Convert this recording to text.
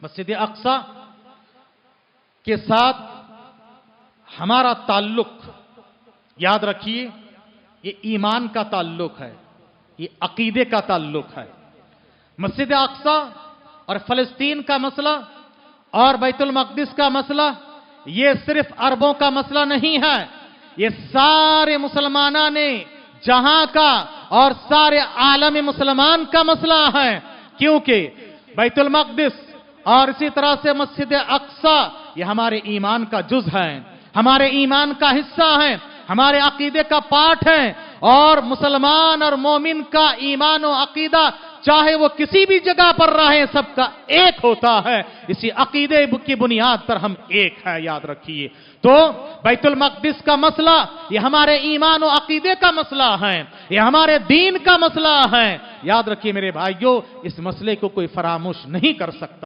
मस्जिद अक्सा के साथ हमारा ताल्लुक, याद रखिए, ये ईमान का ताल्लुक है, ये अकीदे का ताल्लुक है। मस्जिद अक्सा और फलस्तीन का मसला और बैतुल मक़दिस का मसला ये सिर्फ अरबों का मसला नहीं है, ये सारे मुसलमाना ने जहां का और सारे आलम मुसलमान का मसला है। क्योंकि बैतुल मक़दिस और इसी तरह से मस्जिद अक्सा ये हमारे ईमान का जुज है, हमारे ईमान का हिस्सा है, हमारे अकीदे का पार्ट है। और मुसलमान और मोमिन का ईमान और अकीदा चाहे वो किसी भी जगह पर रहे, सबका एक होता है। इसी अकीदे की बुनियाद पर हम एक है, याद रखिए। तो बैतुल मक़दिस का मसला ये हमारे ईमान और अकीदे का मसला है, ये हमारे दीन का मसला है। याद रखिए मेरे भाइयों, इस मसले को कोई फरामोश नहीं कर सकता।